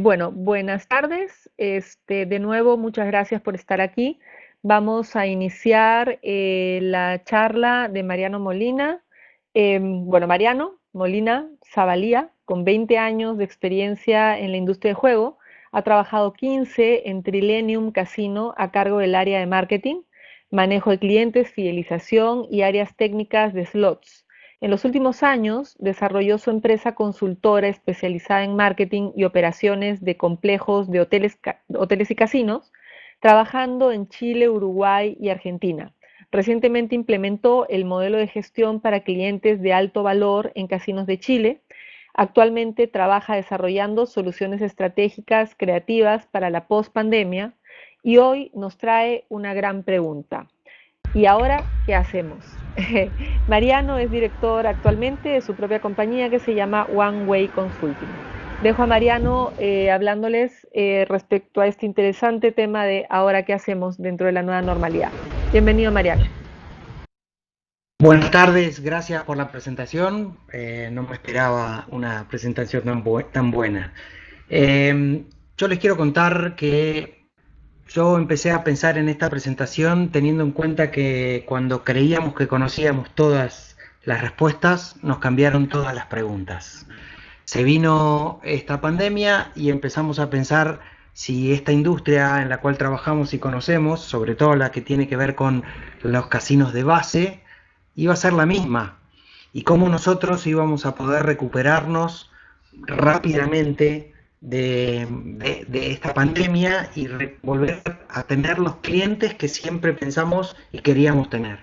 Bueno, buenas tardes. De nuevo, muchas gracias por estar aquí. Vamos a iniciar la charla de Mariano Molina. Bueno, Mariano Molina Zavalía, con 20 años de experiencia en la industria de juego, ha trabajado 15 en Trilenium Casino a cargo del área de marketing, manejo de clientes, fidelización y áreas técnicas de slots. En los últimos años desarrolló su empresa consultora especializada en marketing y operaciones de complejos de hoteles y casinos, trabajando en Chile, Uruguay y Argentina. Recientemente implementó el modelo de gestión para clientes de alto valor en casinos de Chile. Actualmente trabaja desarrollando soluciones estratégicas creativas para la post-pandemia y hoy nos trae una gran pregunta. ¿Y ahora qué hacemos? Mariano es director actualmente de su propia compañía que se llama One Way Consulting. Dejo a Mariano hablándoles respecto a este interesante tema de ahora qué hacemos dentro de la nueva normalidad. Bienvenido, Mariano. Buenas tardes, gracias por la presentación. No me esperaba una presentación tan buena. Yo les quiero contar que yo empecé a pensar en esta presentación teniendo en cuenta que cuando creíamos que conocíamos todas las respuestas, nos cambiaron todas las preguntas. Se vino esta pandemia y empezamos a pensar si esta industria en la cual trabajamos y conocemos, sobre todo la que tiene que ver con los casinos de base, iba a ser la misma y cómo nosotros íbamos a poder recuperarnos rápidamente de esta pandemia y volver a tener los clientes que siempre pensamos y queríamos tener.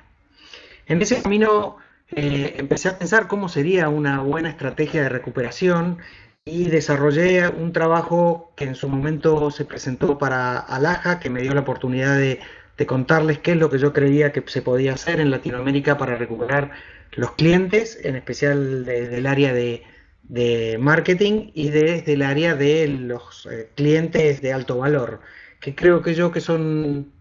En ese camino empecé a pensar cómo sería una buena estrategia de recuperación y desarrollé un trabajo que en su momento se presentó para Alaja, que me dio la oportunidad de contarles qué es lo que yo creía que se podía hacer en Latinoamérica para recuperar los clientes, en especial desde el área de marketing y desde el área de los clientes de alto valor, que creo que son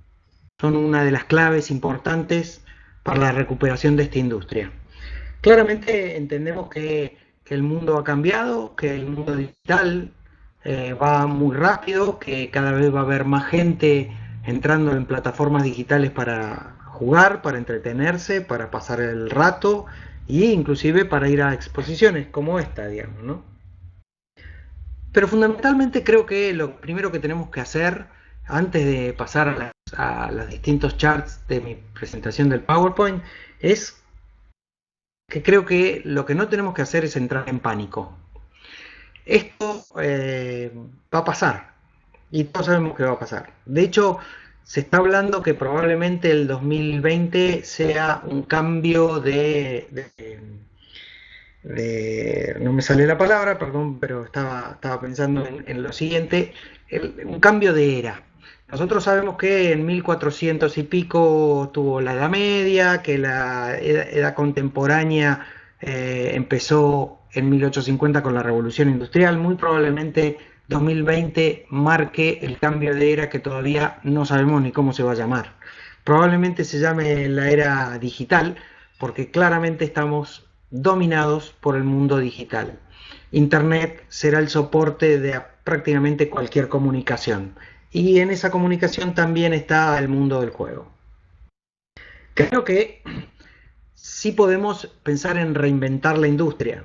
una de las claves importantes para la recuperación de esta industria. Claramente entendemos que el mundo ha cambiado, que el mundo digital va muy rápido, que cada vez va a haber más gente entrando en plataformas digitales para jugar, para entretenerse, para pasar el rato e inclusive para ir a exposiciones como esta, digamos, ¿no? Pero fundamentalmente creo que lo primero que tenemos que hacer antes de pasar a los distintos charts de mi presentación del PowerPoint es que creo que lo que no tenemos que hacer es entrar en pánico. Esto va a pasar y todos sabemos que va a pasar. De hecho, se está hablando que probablemente el 2020 sea un cambio no me sale la palabra, perdón, pero estaba pensando en lo siguiente, un cambio de era. Nosotros sabemos que en 1400 y pico tuvo la Edad Media, que la edad contemporánea empezó en 1850 con la Revolución Industrial. Muy probablemente 2020 marque el cambio de era que todavía no sabemos ni cómo se va a llamar. Probablemente se llame la era digital, porque claramente estamos dominados por el mundo digital. Internet será el soporte de prácticamente cualquier comunicación. Y en esa comunicación también está el mundo del juego. Creo que sí podemos pensar en reinventar la industria,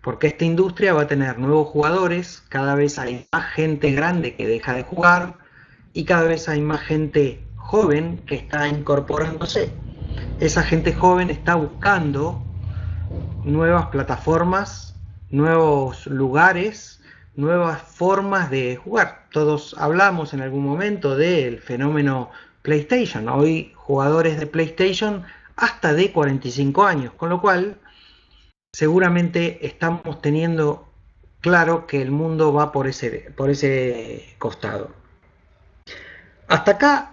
porque esta industria va a tener nuevos jugadores, cada vez hay más gente grande que deja de jugar y cada vez hay más gente joven que está incorporándose. Esa gente joven está buscando nuevas plataformas, nuevos lugares, nuevas formas de jugar. Todos hablamos en algún momento del fenómeno PlayStation. Hoy jugadores de PlayStation hasta de 45 años, con lo cual seguramente estamos teniendo claro que el mundo va por ese costado. Hasta acá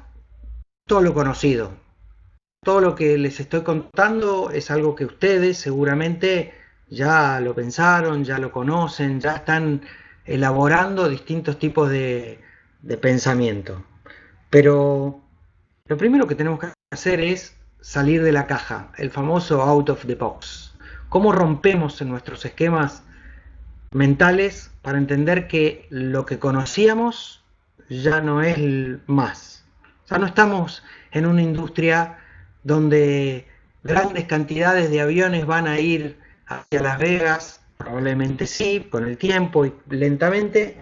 todo lo conocido. Todo lo que les estoy contando es algo que ustedes seguramente ya lo pensaron, ya lo conocen, ya están elaborando distintos tipos de pensamiento. Pero lo primero que tenemos que hacer es salir de la caja, el famoso out of the box. ¿Cómo rompemos en nuestros esquemas mentales para entender que lo que conocíamos ya no es más. O sea, no estamos en una industria donde grandes cantidades de aviones van a ir hacia Las Vegas, probablemente sí, con el tiempo y lentamente,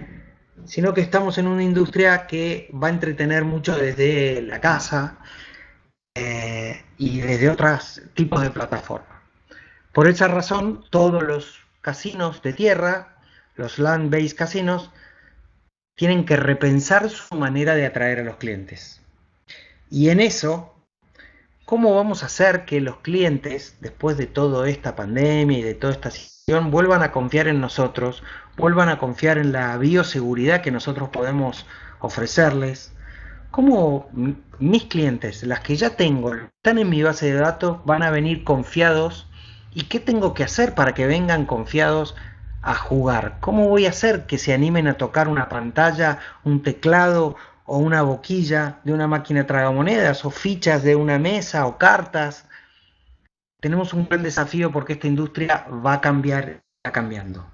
sino que estamos en una industria que va a entretener mucho desde la casa y desde otros tipos de plataformas. Por esa razón, todos los casinos de tierra, los land-based casinos, tienen que repensar su manera de atraer a los clientes. Y en eso, ¿cómo vamos a hacer que los clientes, después de toda esta pandemia y de toda esta situación, vuelvan a confiar en nosotros, vuelvan a confiar en la bioseguridad que nosotros podemos ofrecerles? ¿Cómo mis clientes, las que ya tengo, están en mi base de datos, van a venir confiados? ¿Y qué tengo que hacer para que vengan confiados a jugar? ¿Cómo voy a hacer que se animen a tocar una pantalla, un teclado o una boquilla de una máquina tragamonedas o fichas de una mesa o cartas? Tenemos un gran desafío porque esta industria va a cambiar, está cambiando.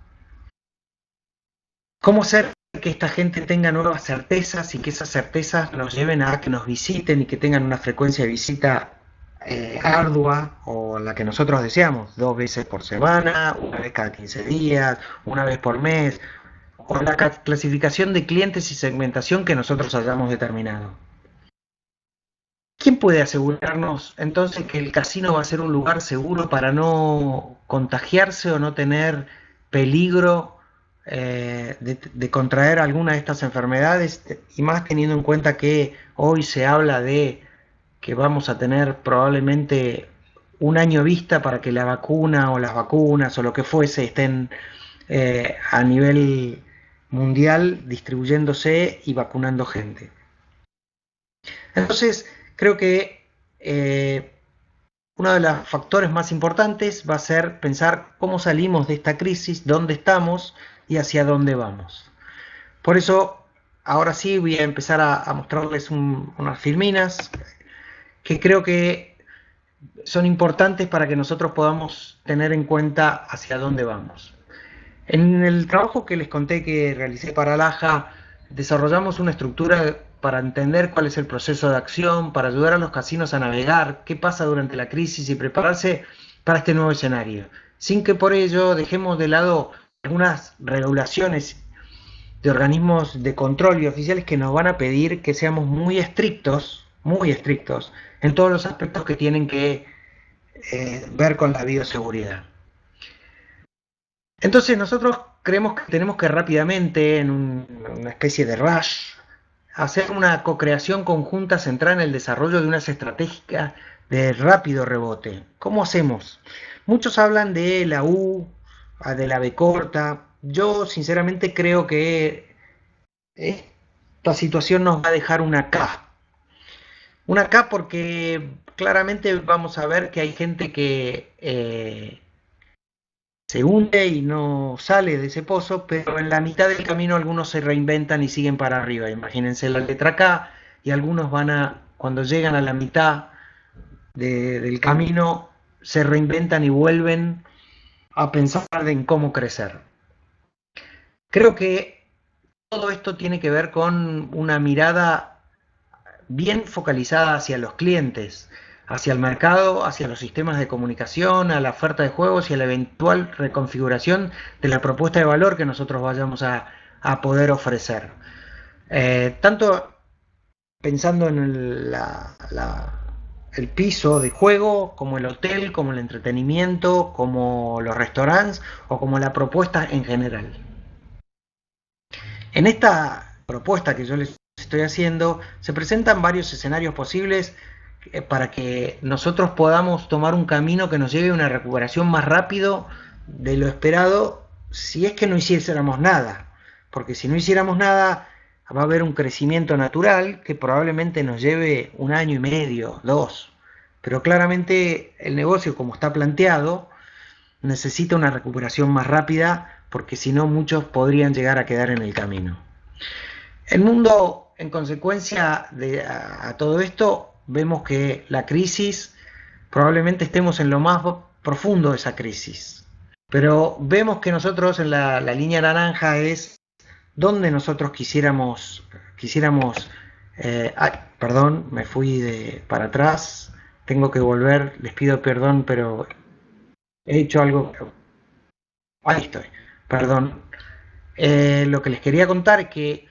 ¿Cómo hacer que esta gente tenga nuevas certezas y que esas certezas nos lleven a que nos visiten y que tengan una frecuencia de visita ardua o la que nosotros deseamos, 2 veces por semana, una vez cada 15 días, una vez por mes, o la clasificación de clientes y segmentación que nosotros hayamos determinado? ¿Quién puede asegurarnos entonces que el casino va a ser un lugar seguro para no contagiarse o no tener peligro de contraer alguna de estas enfermedades? Y más teniendo en cuenta que hoy se habla de que vamos a tener probablemente un año vista para que la vacuna o las vacunas o lo que fuese estén a nivel mundial distribuyéndose y vacunando gente. Entonces, creo que uno de los factores más importantes va a ser pensar cómo salimos de esta crisis, dónde estamos y hacia dónde vamos. Por eso, ahora sí voy a empezar a mostrarles unas filminas que creo que son importantes para que nosotros podamos tener en cuenta hacia dónde vamos. En el trabajo que les conté que realicé para Laja, desarrollamos una estructura para entender cuál es el proceso de acción, para ayudar a los casinos a navegar, qué pasa durante la crisis y prepararse para este nuevo escenario, sin que por ello dejemos de lado algunas regulaciones de organismos de control y oficiales que nos van a pedir que seamos muy estrictos en todos los aspectos que tienen que ver con la bioseguridad. Entonces nosotros creemos que tenemos que rápidamente, en una especie de rush, hacer una co-creación conjunta centrada en el desarrollo de unas estrategias de rápido rebote. ¿Cómo hacemos? Muchos hablan de la U, de la B corta. Yo sinceramente creo que esta situación nos va a dejar una K. Una K porque claramente vamos a ver que hay gente que se hunde y no sale de ese pozo, pero en la mitad del camino algunos se reinventan y siguen para arriba. Imagínense la letra K y algunos cuando llegan a la mitad del camino, se reinventan y vuelven a pensar en cómo crecer. Creo que todo esto tiene que ver con una mirada bien focalizada hacia los clientes, hacia el mercado, hacia los sistemas de comunicación, a la oferta de juegos y a la eventual reconfiguración de la propuesta de valor que nosotros vayamos a poder ofrecer. Tanto pensando en el piso de juego, como el hotel, como el entretenimiento, como los restaurantes o como la propuesta en general. En esta propuesta que yo les estoy haciendo, se presentan varios escenarios posibles para que nosotros podamos tomar un camino que nos lleve a una recuperación más rápido de lo esperado si es que no hiciéramos nada. Porque si no hiciéramos nada, va a haber un crecimiento natural que probablemente nos lleve 1 año y medio, 2. Pero claramente el negocio, como está planteado, necesita una recuperación más rápida porque si no muchos podrían llegar a quedar en el camino. El mundo, en consecuencia a todo esto, vemos que la crisis, probablemente estemos en lo más profundo de esa crisis. Pero vemos que nosotros en la línea naranja es donde nosotros quisiéramos ay, perdón, me fui para atrás, tengo que volver, les pido perdón, pero he hecho algo, ahí estoy, perdón. Lo que les quería contar es que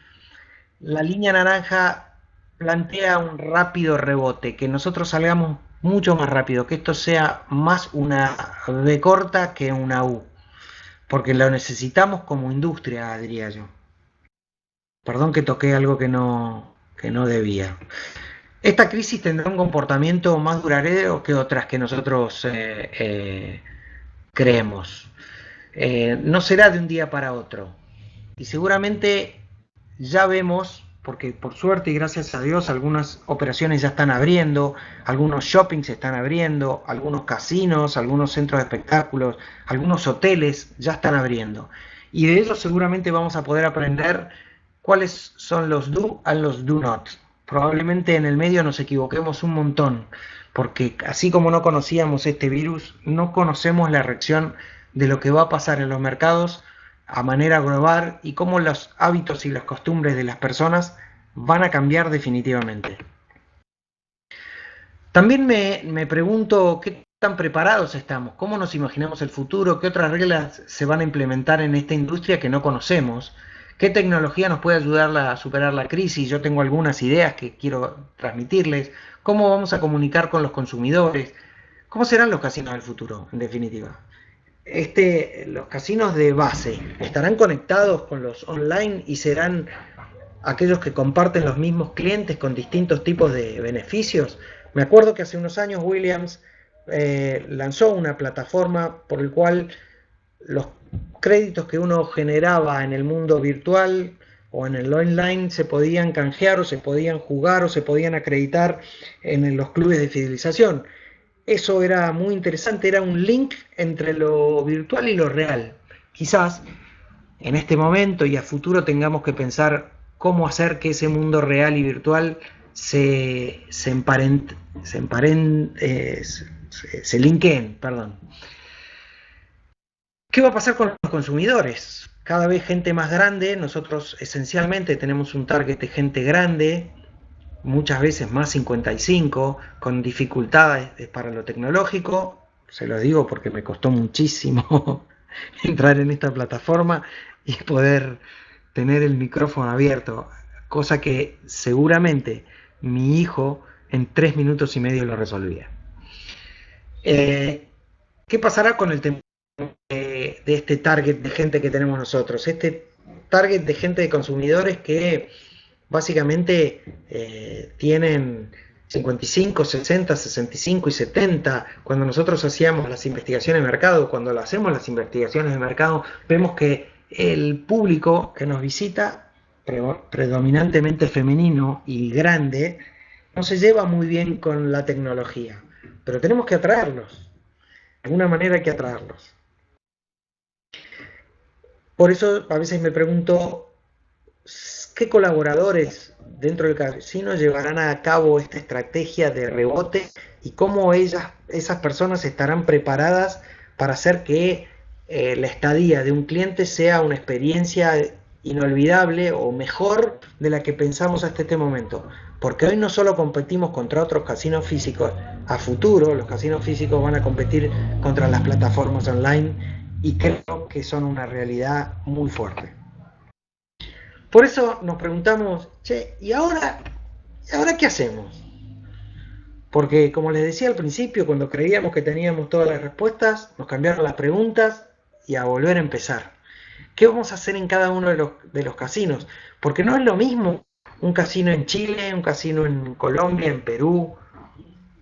la línea naranja plantea un rápido rebote, que nosotros salgamos mucho más rápido, que esto sea más una B corta que una U, porque lo necesitamos como industria, diría yo. Perdón que toqué algo que no debía. Esta crisis tendrá un comportamiento más duradero que otras que nosotros creemos. No será de un día para otro. Y seguramente ya vemos, porque por suerte y gracias a Dios algunas operaciones ya están abriendo, algunos shoppings se están abriendo, algunos casinos, algunos centros de espectáculos, algunos hoteles ya están abriendo. Y de ellos seguramente vamos a poder aprender cuáles son los do and los do not. Probablemente en el medio nos equivoquemos un montón, porque así como no conocíamos este virus, no conocemos la reacción de lo que va a pasar en los mercados a manera global y cómo los hábitos y las costumbres de las personas van a cambiar definitivamente. También me pregunto qué tan preparados estamos, cómo nos imaginamos el futuro, qué otras reglas se van a implementar en esta industria que no conocemos, qué tecnología nos puede ayudar a superar la crisis. Yo tengo algunas ideas que quiero transmitirles, cómo vamos a comunicar con los consumidores, cómo serán los casinos del futuro, en definitiva. Los casinos de base estarán conectados con los online y serán aquellos que comparten los mismos clientes con distintos tipos de beneficios. Me acuerdo que hace unos años Williams lanzó una plataforma por el cual los créditos que uno generaba en el mundo virtual o en el online se podían canjear o se podían jugar o se podían acreditar en los clubes de fidelización. Eso era muy interesante, era un link entre lo virtual y lo real. Quizás en este momento y a futuro tengamos que pensar cómo hacer que ese mundo real y virtual se linkeen, perdón. ¿Qué va a pasar con los consumidores? Cada vez gente más grande, nosotros esencialmente tenemos un target de gente grande, muchas veces más 55, con dificultades para lo tecnológico. Se lo digo porque me costó muchísimo entrar en esta plataforma y poder tener el micrófono abierto, cosa que seguramente mi hijo en 3 minutos y medio lo resolvía. ¿Qué pasará con el tema de este target de gente que tenemos nosotros? Este target de gente de consumidores que básicamente tienen 55, 60, 65 y 70. Cuando nosotros hacíamos las investigaciones de mercado, cuando lo hacemos las investigaciones de mercado, vemos que el público que nos visita, predominantemente femenino y grande, no se lleva muy bien con la tecnología, pero tenemos que atraerlos, de alguna manera hay que atraerlos. Por eso a veces me pregunto, ¿qué colaboradores dentro del casino llevarán a cabo esta estrategia de rebote y cómo esas personas estarán preparadas para hacer que la estadía de un cliente sea una experiencia inolvidable o mejor de la que pensamos hasta este momento? Porque hoy no solo competimos contra otros casinos físicos, a futuro los casinos físicos van a competir contra las plataformas online y creo que son una realidad muy fuerte. Por eso nos preguntamos, che, ¿y ahora qué hacemos? Porque como les decía al principio, cuando creíamos que teníamos todas las respuestas, nos cambiaron las preguntas y a volver a empezar. ¿Qué vamos a hacer en cada uno de los casinos? Porque no es lo mismo un casino en Chile, un casino en Colombia, en Perú,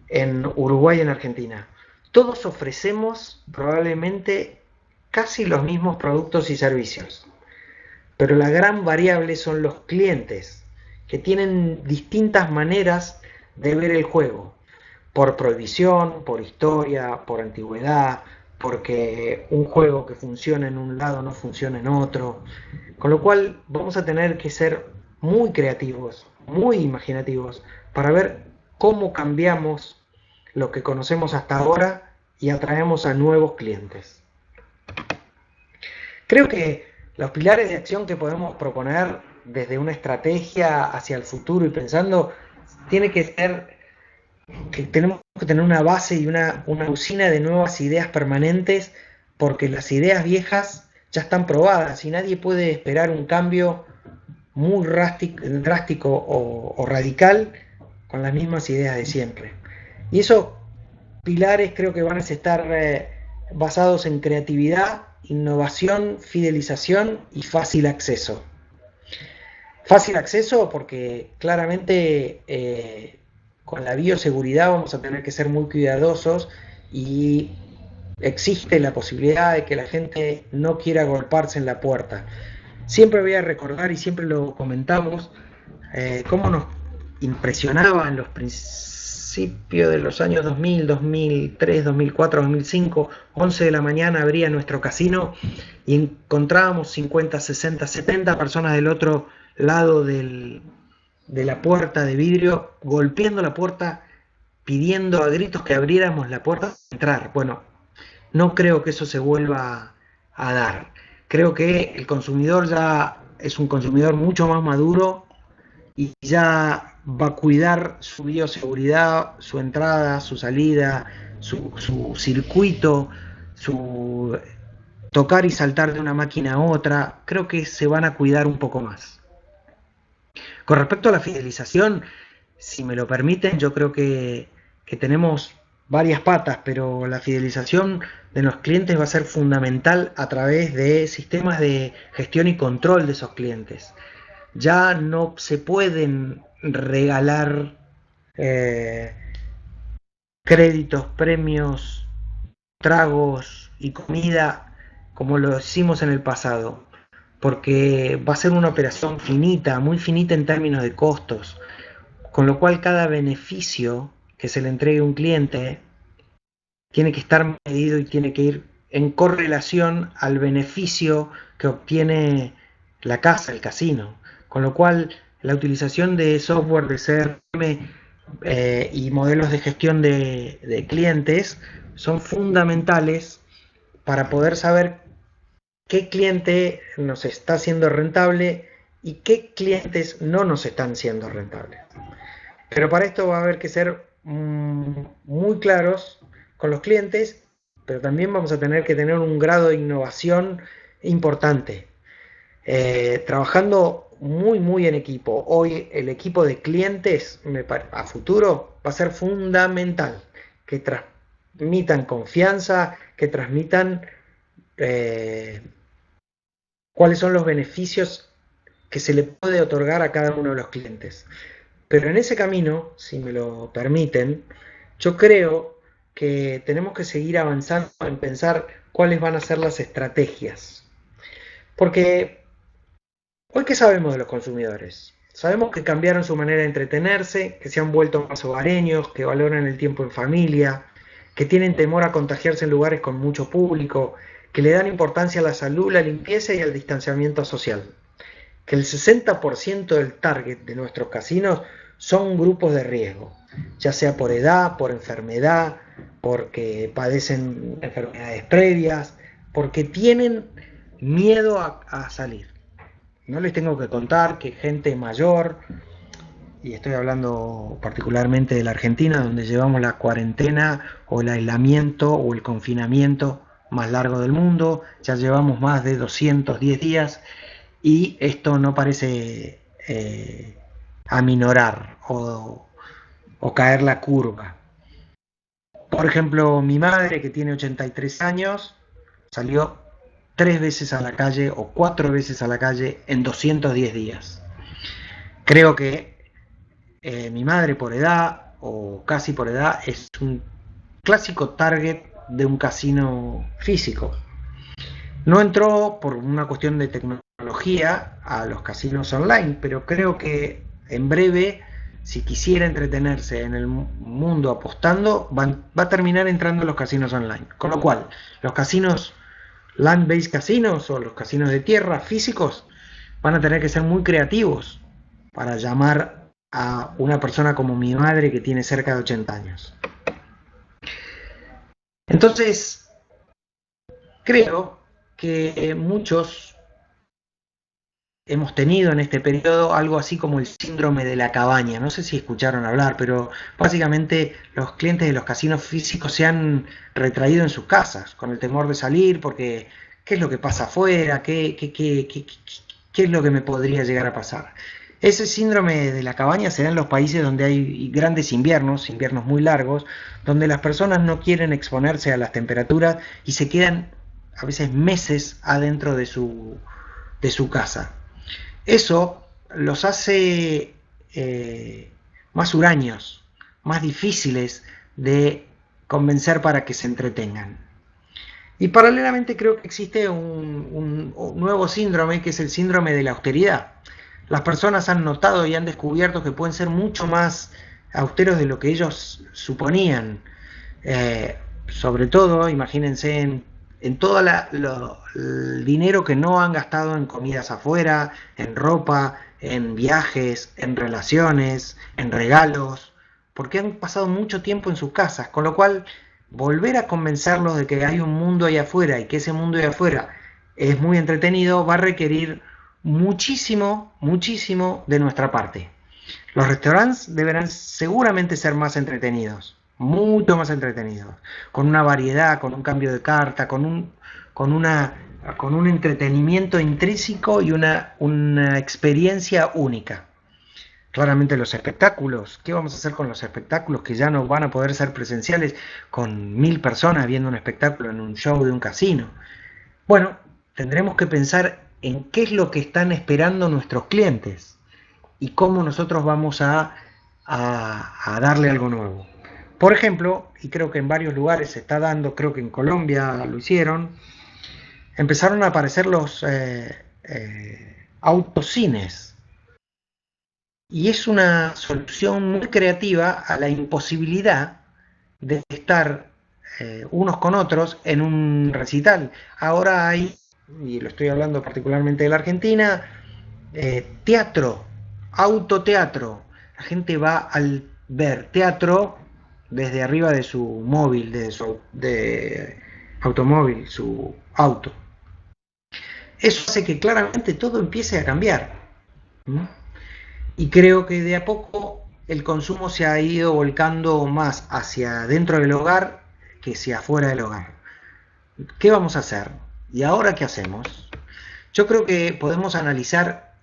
en Uruguay, en Argentina. Todos ofrecemos probablemente casi los mismos productos y servicios. Pero la gran variable son los clientes, que tienen distintas maneras de ver el juego, por prohibición, por historia, por antigüedad, porque un juego que funciona en un lado no funciona en otro, con lo cual vamos a tener que ser muy creativos, muy imaginativos, para ver cómo cambiamos lo que conocemos hasta ahora y atraemos a nuevos clientes. Creo que los pilares de acción que podemos proponer desde una estrategia hacia el futuro y pensando, tiene que ser que tenemos que tener una base y una usina de nuevas ideas permanentes, porque las ideas viejas ya están probadas y nadie puede esperar un cambio muy drástico o radical con las mismas ideas de siempre. Y esos pilares creo que van a estar basados en creatividad, innovación, fidelización y fácil acceso. Fácil acceso porque claramente con la bioseguridad vamos a tener que ser muy cuidadosos y existe la posibilidad de que la gente no quiera golparse en la puerta. Siempre voy a recordar, y siempre lo comentamos, cómo nos impresionaba en los principios de los años 2000, 2003, 2004, 2005, 11 de la mañana abría nuestro casino y encontrábamos 50, 60, 70 personas del otro lado de la puerta de vidrio, golpeando la puerta, pidiendo a gritos que abriéramos la puerta para entrar. Bueno, no creo que eso se vuelva a dar. Creo que el consumidor ya es un consumidor mucho más maduro y ya va a cuidar su bioseguridad, su entrada, su salida, su circuito, su tocar y saltar de una máquina a otra. Creo que se van a cuidar un poco más. Con respecto a la fidelización, si me lo permiten, yo creo que tenemos varias patas, pero la fidelización de los clientes va a ser fundamental a través de sistemas de gestión y control de esos clientes. Ya no se pueden regalar créditos, premios, tragos y comida como lo hicimos en el pasado, porque va a ser una operación finita, muy finita en términos de costos, con lo cual cada beneficio que se le entregue a un cliente tiene que estar medido y tiene que ir en correlación al beneficio que obtiene la casa, el casino. Con lo cual, la utilización de software de CRM y modelos de gestión de clientes son fundamentales para poder saber qué cliente nos está siendo rentable y qué clientes no nos están siendo rentables. Pero para esto va a haber que ser muy claros con los clientes, pero también vamos a tener que tener un grado de innovación importante, trabajando muy en equipo. Hoy el equipo de clientes a futuro va a ser fundamental, que transmitan confianza, que transmitan cuáles son los beneficios que se le puede otorgar a cada uno de los clientes. Pero en ese camino, si me lo permiten, yo creo que tenemos que seguir avanzando en pensar cuáles van a ser las estrategias. Porque hoy, ¿qué sabemos de los consumidores? Sabemos que cambiaron su manera de entretenerse, que se han vuelto más hogareños, que valoran el tiempo en familia, que tienen temor a contagiarse en lugares con mucho público, que le dan importancia a la salud, la limpieza y al distanciamiento social. Que el 60% del target de nuestros casinos son grupos de riesgo, ya sea por edad, por enfermedad, porque padecen enfermedades previas, porque tienen miedo a salir. No les tengo que contar que gente mayor, y estoy hablando particularmente de la Argentina, donde llevamos la cuarentena o el aislamiento o el confinamiento más largo del mundo, ya llevamos más de 210 días y esto no parece aminorar o caer la curva. Por ejemplo, mi madre, que tiene 83 años, salió 3 veces a la calle o 4 veces a la calle en 210 días. Creo que mi madre por edad o casi por edad es un clásico target de un casino físico. No entró por una cuestión de tecnología a los casinos online, pero creo que en breve, si quisiera entretenerse en el mundo apostando, va a terminar entrando a los casinos online. Con lo cual, los casinos land-based casinos o los casinos de tierra físicos van a tener que ser muy creativos para llamar a una persona como mi madre que tiene cerca de 80 años. Entonces, creo que muchos hemos tenido en este periodo algo así como el síndrome de la cabaña. No sé si escucharon hablar, pero básicamente los clientes de los casinos físicos se han retraído en sus casas con el temor de salir porque ¿qué es lo que pasa afuera? ¿Qué es lo que me podría llegar a pasar? Ese síndrome de la cabaña se da en los países donde hay grandes inviernos, inviernos muy largos, donde las personas no quieren exponerse a las temperaturas y se quedan a veces meses adentro de su casa. Eso los hace más huraños, más difíciles de convencer para que se entretengan. Y paralelamente creo que existe un nuevo síndrome que es el síndrome de la austeridad. Las personas han notado y han descubierto que pueden ser mucho más austeros de lo que ellos suponían. Sobre todo, imagínense en todo el dinero que no han gastado en comidas afuera, en ropa, en viajes, en relaciones, en regalos, porque han pasado mucho tiempo en sus casas, con lo cual volver a convencerlos de que hay un mundo ahí afuera y que ese mundo ahí afuera es muy entretenido va a requerir muchísimo, muchísimo de nuestra parte. Los restaurantes deberán seguramente ser más entretenidos, mucho más entretenidos, con una variedad, con un cambio de carta, con un entretenimiento intrínseco y una experiencia única. Claramente los espectáculos, ¿qué vamos a hacer con los espectáculos que ya no van a poder ser presenciales con 1000 personas viendo un espectáculo en un show de un casino? Bueno, tendremos que pensar en qué es lo que están esperando nuestros clientes y cómo nosotros vamos a darle algo nuevo. Por ejemplo, y creo que en varios lugares se está dando, creo que en Colombia lo hicieron, empezaron a aparecer los autocines. Y es una solución muy creativa a la imposibilidad de estar unos con otros en un recital. Ahora hay, y lo estoy hablando particularmente de la Argentina, teatro, autoteatro. La gente va al ver teatro desde arriba de su móvil, de su automóvil, su auto. Eso hace que claramente todo empiece a cambiar. ¿Mm? Y creo que de a poco el consumo se ha ido volcando más hacia dentro del hogar que hacia afuera del hogar. ¿Qué vamos a hacer? ¿Y ahora qué hacemos? Yo creo que podemos analizar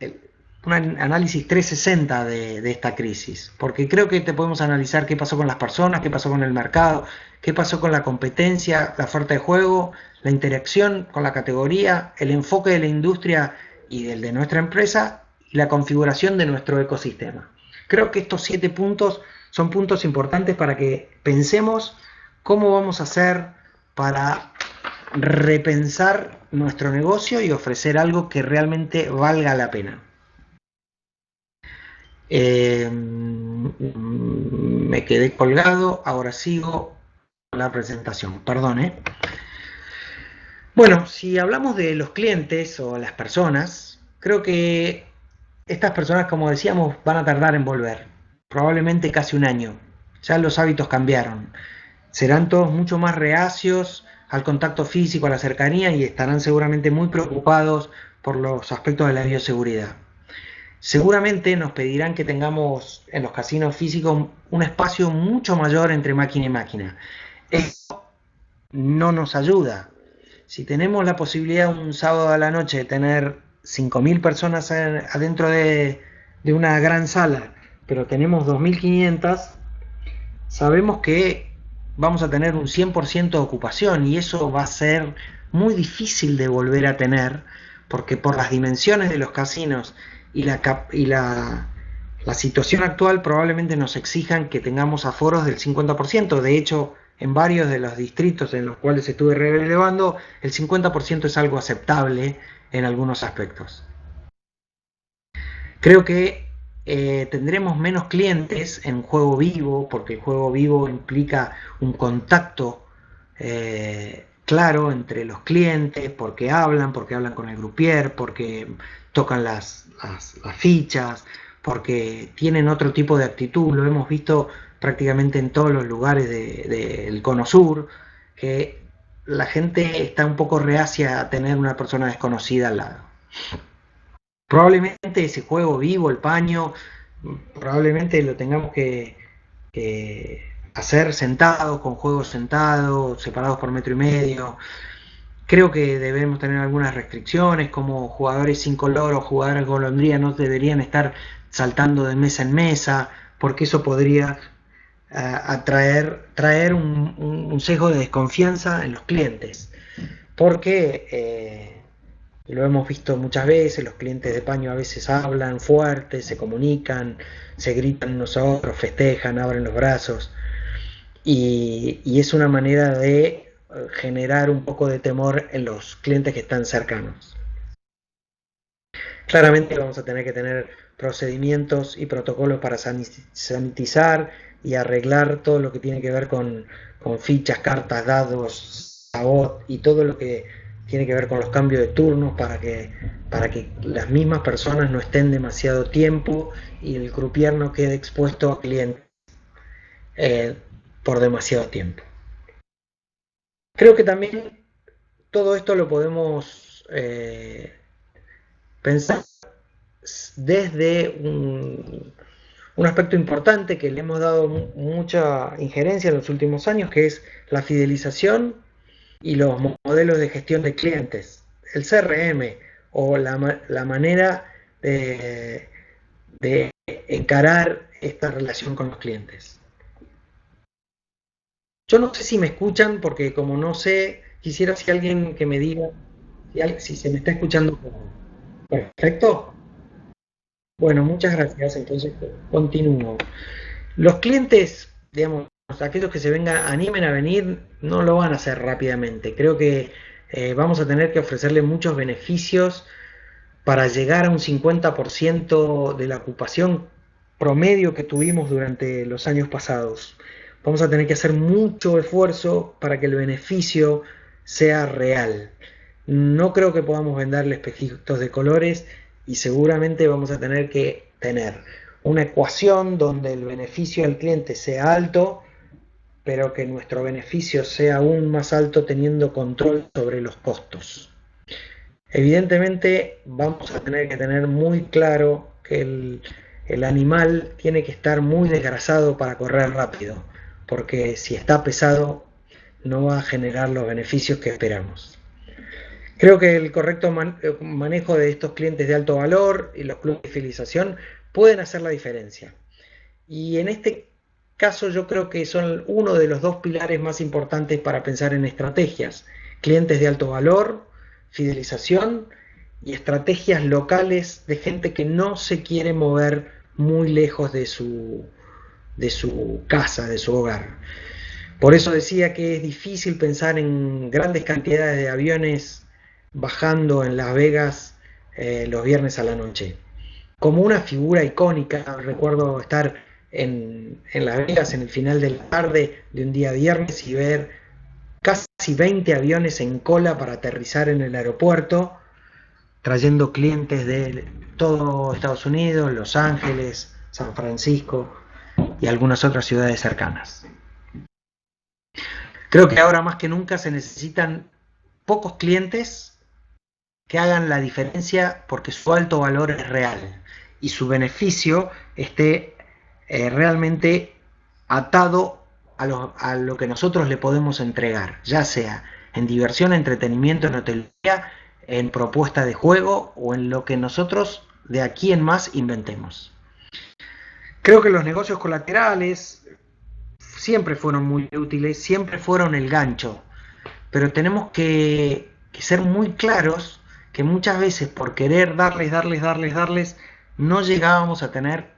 un análisis 360 de esta crisis, porque creo que te podemos analizar qué pasó con las personas, qué pasó con el mercado, qué pasó con la competencia, la oferta de juego, la interacción con la categoría, el enfoque de la industria y del de nuestra empresa y la configuración de nuestro ecosistema. Creo que estos 7 puntos son puntos importantes para que pensemos cómo vamos a hacer para repensar nuestro negocio y ofrecer algo que realmente valga la pena. Me quedé colgado, ahora sigo con la presentación, perdón. Bueno, si hablamos de los clientes o las personas, creo que estas personas, como decíamos, van a tardar en volver, probablemente casi un año. Ya los hábitos cambiaron. Serán todos mucho más reacios al contacto físico, a la cercanía y estarán seguramente muy preocupados por los aspectos de la bioseguridad. Seguramente nos pedirán que tengamos en los casinos físicos un espacio mucho mayor entre máquina y máquina. Eso no nos ayuda. Si tenemos la posibilidad un sábado a la noche de tener 5.000 personas adentro de una gran sala, pero tenemos 2.500, sabemos que vamos a tener un 100% de ocupación y eso va a ser muy difícil de volver a tener porque por las dimensiones de los casinos y la situación actual probablemente nos exijan que tengamos aforos del 50%. De hecho, en varios de los distritos en los cuales estuve relevando, el 50% es algo aceptable en algunos aspectos. Creo que tendremos menos clientes en juego vivo, porque el juego vivo implica un contacto claro entre los clientes, porque hablan con el croupier, porque tocan las fichas, porque tienen otro tipo de actitud. Lo hemos visto prácticamente en todos los lugares del Cono Sur, que la gente está un poco reacia a tener una persona desconocida al lado. Probablemente ese juego vivo, el paño, probablemente lo tengamos que hacer sentados, con juegos sentados, separados por 1,5 metros. Creo que debemos tener algunas restricciones, como jugadores sin color o jugadores golondrina no deberían estar saltando de mesa en mesa, porque eso podría traer un sesgo de desconfianza en los clientes. Porque lo hemos visto muchas veces, los clientes de paño a veces hablan fuerte, se comunican, se gritan unos a otros, festejan, abren los brazos, y es una manera de generar un poco de temor en los clientes que están cercanos. Claramente vamos a tener que tener procedimientos y protocolos para sanitizar y arreglar todo lo que tiene que ver con fichas, cartas, dados, sabot y todo lo que tiene que ver con los cambios de turnos para que las mismas personas no estén demasiado tiempo y el croupier no quede expuesto a clientes eh, por demasiado tiempo. Creo que también todo esto lo podemos pensar desde un aspecto importante que le hemos dado mucha injerencia en los últimos años, que es la fidelización y los modelos de gestión de clientes, el CRM o la manera de encarar esta relación con los clientes. Yo no sé si me escuchan, porque como no sé, quisiera si alguien que me diga si se me está escuchando. Perfecto. Bueno, muchas gracias. Entonces, continúo. Los clientes, digamos, aquellos que se animen a venir, no lo van a hacer rápidamente. Creo que vamos a tener que ofrecerle muchos beneficios para llegar a un 50% de la ocupación promedio que tuvimos durante los años pasados. Vamos a tener que hacer mucho esfuerzo para que el beneficio sea real. No creo que podamos venderle espejitos de colores y seguramente vamos a tener que tener una ecuación donde el beneficio al cliente sea alto, pero que nuestro beneficio sea aún más alto teniendo control sobre los costos. Evidentemente vamos a tener que tener muy claro que el animal tiene que estar muy desgrasado para correr rápido, porque si está pesado no va a generar los beneficios que esperamos. Creo que el correcto manejo de estos clientes de alto valor y los clubes de fidelización pueden hacer la diferencia. Y en este caso yo creo que son uno de los dos pilares más importantes para pensar en estrategias. Clientes de alto valor, fidelización y estrategias locales de gente que no se quiere mover muy lejos de su casa, de su hogar. Por eso decía que es difícil pensar en grandes cantidades de aviones bajando en Las Vegas los viernes a la noche. Como una figura icónica, recuerdo estar en Las Vegas en el final de la tarde de un día viernes y ver casi 20 aviones en cola para aterrizar en el aeropuerto, trayendo clientes de todo Estados Unidos, Los Ángeles, San Francisco y algunas otras ciudades cercanas. Creo que ahora más que nunca se necesitan pocos clientes que hagan la diferencia porque su alto valor es real y su beneficio esté realmente atado a lo que nosotros le podemos entregar, ya sea en diversión, entretenimiento, en hotelería, en propuesta de juego o en lo que nosotros de aquí en más inventemos. Creo que los negocios colaterales siempre fueron muy útiles, siempre fueron el gancho, pero tenemos que ser muy claros que muchas veces por querer darles, no llegábamos a tener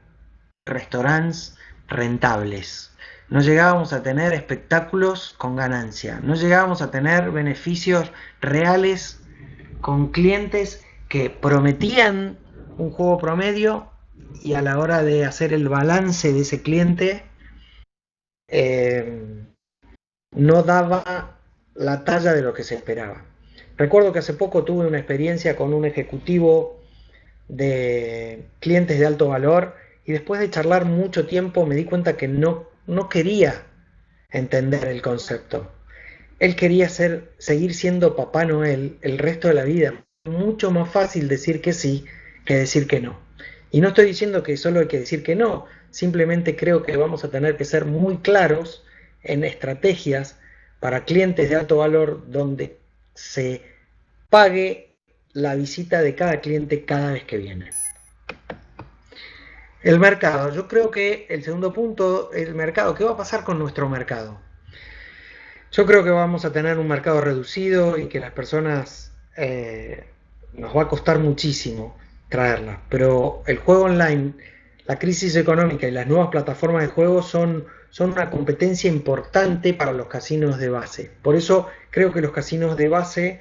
restaurantes rentables, no llegábamos a tener espectáculos con ganancia, no llegábamos a tener beneficios reales con clientes que prometían un juego promedio y a la hora de hacer el balance de ese cliente no daba la talla de lo que se esperaba. Recuerdo que hace poco tuve una experiencia con un ejecutivo de clientes de alto valor y después de charlar mucho tiempo me di cuenta que no quería entender el concepto. él quería seguir siendo Papá Noel el resto de la vida. Mucho más fácil decir que sí que decir que no. Y no estoy diciendo que solo hay que decir que no, simplemente creo que vamos a tener que ser muy claros en estrategias para clientes de alto valor donde se pague la visita de cada cliente cada vez que viene. El mercado, yo creo que el segundo punto, el mercado, ¿qué va a pasar con nuestro mercado? Yo creo que vamos a tener un mercado reducido y que las personas nos va a costar muchísimo traerlas, pero el juego online, la crisis económica y las nuevas plataformas de juego son una competencia importante para los casinos de base. Por eso creo que los casinos de base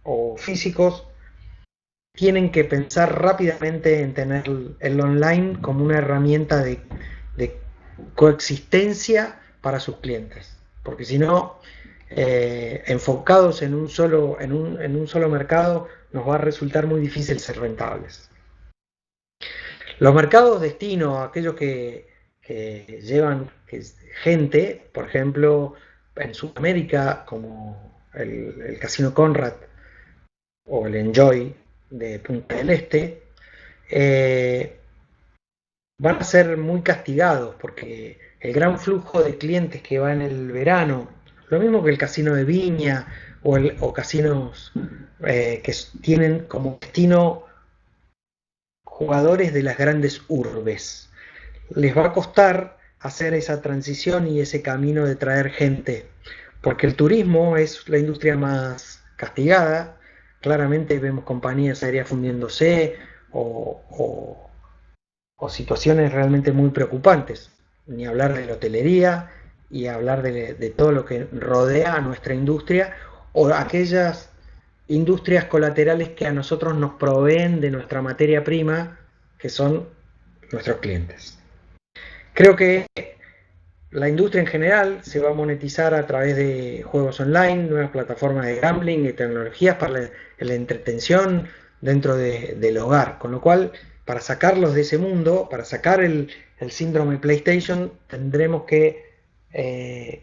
o físicos tienen que pensar rápidamente en tener el online como una herramienta de coexistencia para sus clientes, porque si no, enfocados en un solo mercado, nos va a resultar muy difícil ser rentables. Los mercados destino, aquellos que llevan gente, por ejemplo, en Sudamérica, como el Casino Conrad o el Enjoy de Punta del Este, eh, van a ser muy castigados porque el gran flujo de clientes que va en el verano, lo mismo que el casino de Viña o casinos que tienen como destino jugadores de las grandes urbes, les va a costar hacer esa transición y ese camino de traer gente, porque el turismo es la industria más castigada. Claramente vemos compañías aéreas fundiéndose o situaciones realmente muy preocupantes, ni hablar de la hotelería y hablar de todo lo que rodea a nuestra industria o aquellas industrias colaterales que a nosotros nos proveen de nuestra materia prima, que son nuestros clientes. Creo que la industria en general se va a monetizar a través de juegos online, nuevas plataformas de gambling y tecnologías para la entretención dentro del hogar, con lo cual para sacarlos de ese mundo, para sacar el síndrome PlayStation, tendremos que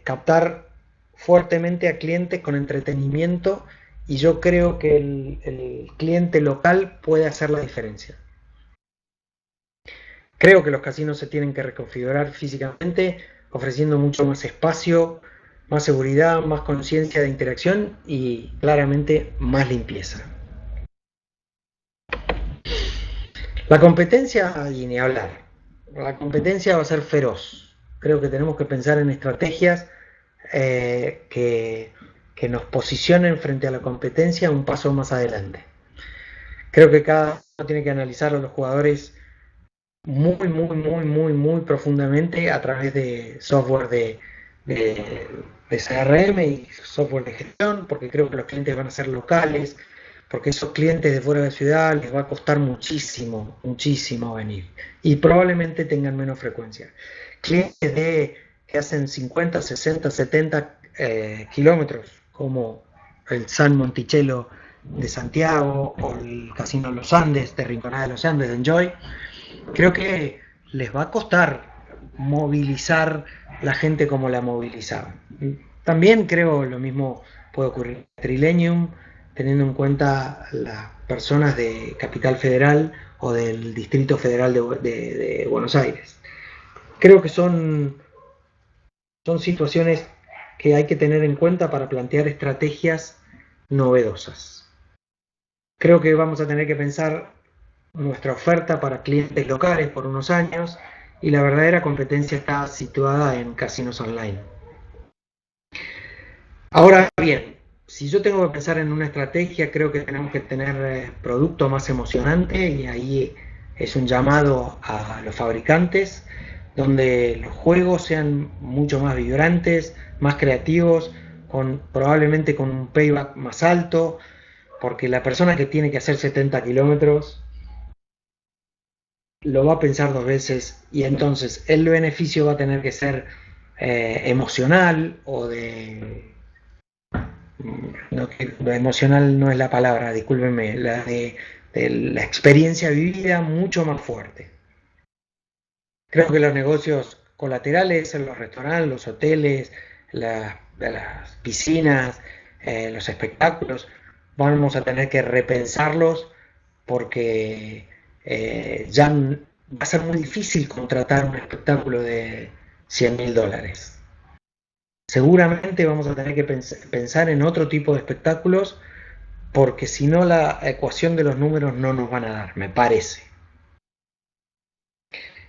captar fuertemente a clientes con entretenimiento y yo creo que el cliente local puede hacer la diferencia. Creo que los casinos se tienen que reconfigurar físicamente, ofreciendo mucho más espacio, más seguridad, más conciencia de interacción y claramente más limpieza. La competencia, y ni hablar, la competencia va a ser feroz. Creo que tenemos que pensar en estrategias que nos posicionen frente a la competencia un paso más adelante. Creo que cada uno tiene que analizar a los jugadores muy profundamente a través de software de CRM y software de gestión, porque creo que los clientes van a ser locales, porque esos clientes de fuera de la ciudad les va a costar muchísimo venir y probablemente tengan menos frecuencia. Clientes que hacen 50, 60, 70 kilómetros, como el San Monticello de Santiago o el Casino Los Andes de Rinconada de los Andes de Enjoy, creo que les va a costar movilizar la gente como la movilizaban. También creo lo mismo puede ocurrir en Trilenium, teniendo en cuenta las personas de Capital Federal o del Distrito Federal de Buenos Aires. Creo que son situaciones que hay que tener en cuenta para plantear estrategias novedosas. Creo que vamos a tener que pensar nuestra oferta para clientes locales por unos años y la verdadera competencia está situada en casinos online. Ahora bien, si yo tengo que pensar en una estrategia, creo que tenemos que tener producto más emocionante y ahí es un llamado a los fabricantes donde los juegos sean mucho más vibrantes, más creativos, probablemente con un payback más alto, porque la persona que tiene que hacer 70 kilómetros lo va a pensar dos veces y entonces el beneficio va a tener que ser emocional o de... No, emocional no es la palabra, discúlpenme, de la experiencia vivida mucho más fuerte. Creo que los negocios colaterales, en los restaurantes, los hoteles, las piscinas, los espectáculos, vamos a tener que repensarlos porque va a ser muy difícil contratar un espectáculo de $100.000. Seguramente vamos a tener que pensar en otro tipo de espectáculos porque si no la ecuación de los números no nos van a dar, me parece.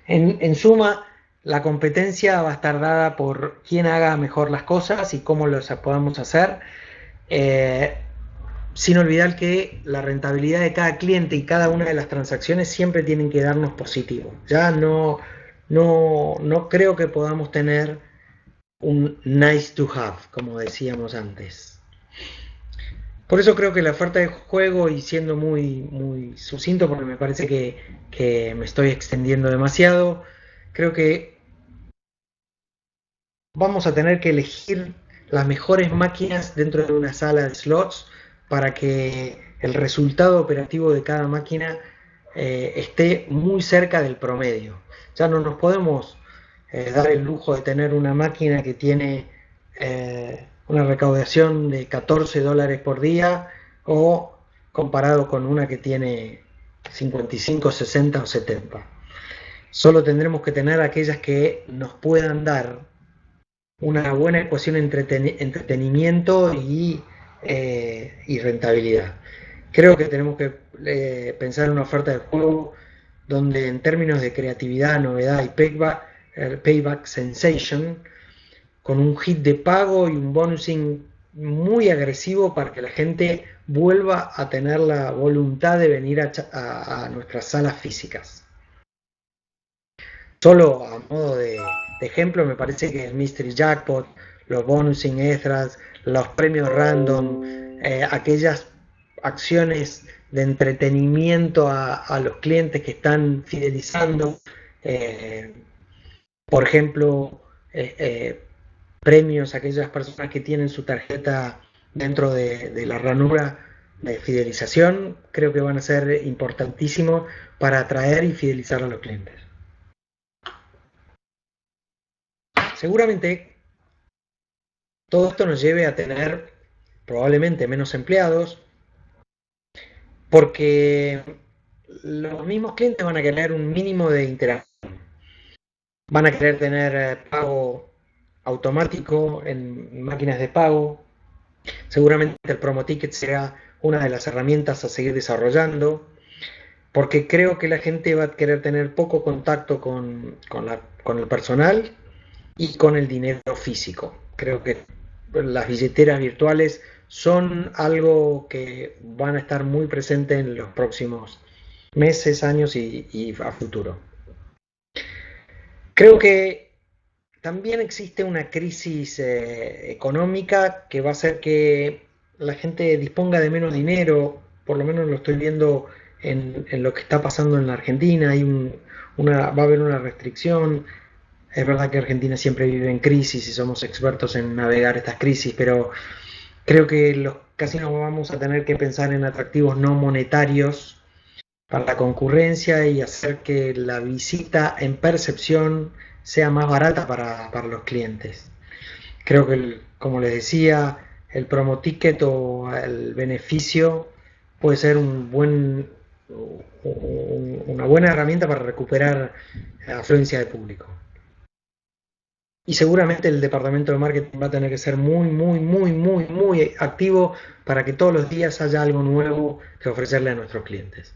En suma, la competencia va a estar dada por quién haga mejor las cosas y cómo las podamos hacer, sin olvidar que la rentabilidad de cada cliente y cada una de las transacciones siempre tienen que darnos positivo. Ya no creo que podamos tener un nice to have, como decíamos antes. Por eso creo que la oferta de juego, y siendo muy sucinto porque me parece que me estoy extendiendo demasiado, creo que vamos a tener que elegir las mejores máquinas dentro de una sala de slots para que el resultado operativo de cada máquina esté muy cerca del promedio. Ya no nos podemos dar el lujo de tener una máquina que tiene una recaudación de $14 por día o comparado con una que tiene 55, 60 o 70. Solo tendremos que tener aquellas que nos puedan dar una buena ecuación entre entretenimiento y rentabilidad. Creo que tenemos que pensar en una oferta de juego donde en términos de creatividad, novedad y payback sensation, con un hit de pago y un bonusing muy agresivo para que la gente vuelva a tener la voluntad de venir a nuestras salas físicas. Solo a modo de ejemplo, me parece que el Mystery Jackpot, los bonusing extras, los premios random, aquellas acciones de entretenimiento a los clientes que están fidelizando, por ejemplo, premios a aquellas personas que tienen su tarjeta dentro de la ranura de fidelización, creo que van a ser importantísimos para atraer y fidelizar a los clientes. Seguramente todo esto nos lleve a tener probablemente menos empleados, porque los mismos clientes van a querer un mínimo de interacción. Van a querer tener pago automático en máquinas de pago. Seguramente el promo ticket será una de las herramientas a seguir desarrollando, porque creo que la gente va a querer tener poco contacto con el personal y con el dinero físico. Creo que las billeteras virtuales son algo que van a estar muy presentes en los próximos meses, años y a futuro. Creo que también existe una crisis económica que va a hacer que la gente disponga de menos dinero, por lo menos lo estoy viendo en lo que está pasando en la Argentina. Va a haber una restricción. Es verdad que Argentina siempre vive en crisis y somos expertos en navegar estas crisis, pero creo que los casinos vamos a tener que pensar en atractivos no monetarios para la concurrencia y hacer que la visita en percepción sea más barata para los clientes. Creo que, como les decía, el promo ticket o el beneficio puede ser una buena herramienta para recuperar afluencia de público. Y seguramente el departamento de marketing va a tener que ser muy activo para que todos los días haya algo nuevo que ofrecerle a nuestros clientes.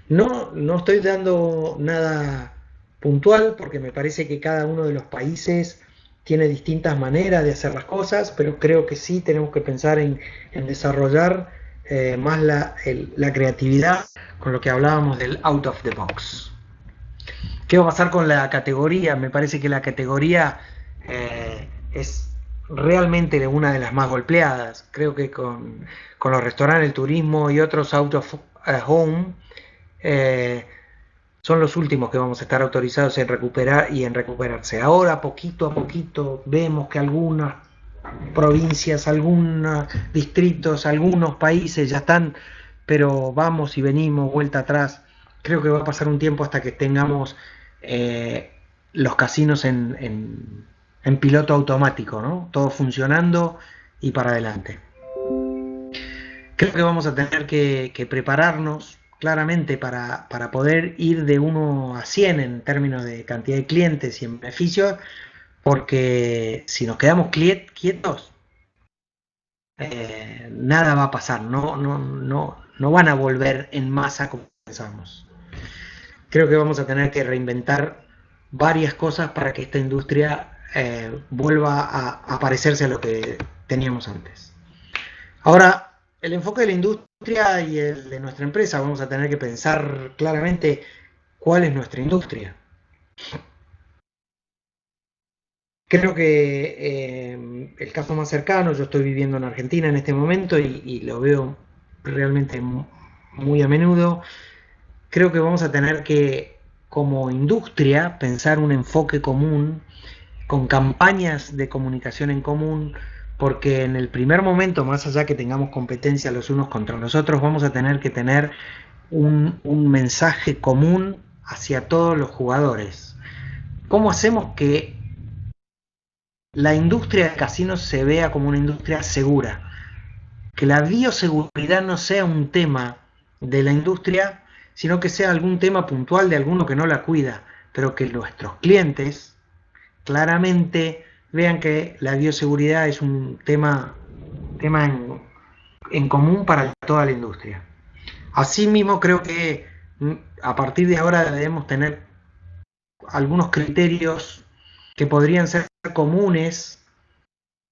No estoy dando nada puntual porque me parece que cada uno de los países tiene distintas maneras de hacer las cosas, pero creo que sí tenemos que pensar en desarrollar más la creatividad con lo que hablábamos del out of the box. ¿Qué va a pasar con la categoría? Me parece que la categoría es realmente una de las más golpeadas. Creo que con los restaurantes, el turismo y otros out of home son los últimos que vamos a estar autorizados en recuperar y en recuperarse. Ahora, poquito a poquito, vemos que algunas provincias, algunos distritos, algunos países ya están, pero vamos y venimos, vuelta atrás. Creo que va a pasar un tiempo hasta que tengamos los casinos en en piloto automático, ¿no? Todo funcionando y para adelante. Creo que vamos a tener que prepararnos claramente para poder ir de 1 a 100 en términos de cantidad de clientes y en beneficios, porque si nos quedamos quietos, nada va a pasar, no van a volver en masa como pensamos. Creo que vamos a tener que reinventar varias cosas para que esta industria vuelva a parecerse a lo que teníamos antes. Ahora, el enfoque de la industria y el de nuestra empresa, vamos a tener que pensar claramente cuál es nuestra industria. Creo que el caso más cercano, yo estoy viviendo en Argentina en este momento y lo veo realmente muy a menudo. Creo que vamos a tener que, como industria, pensar un enfoque común, con campañas de comunicación en común, porque en el primer momento, más allá que tengamos competencia los unos contra los otros, vamos a tener que tener un mensaje común hacia todos los jugadores. ¿Cómo hacemos que la industria de casinos se vea como una industria segura? Que la bioseguridad no sea un tema de la industria, sino que sea algún tema puntual de alguno que no la cuida, pero que nuestros clientes claramente vean que la bioseguridad es un tema en común para toda la industria. Asimismo, creo que a partir de ahora debemos tener algunos criterios que podrían ser comunes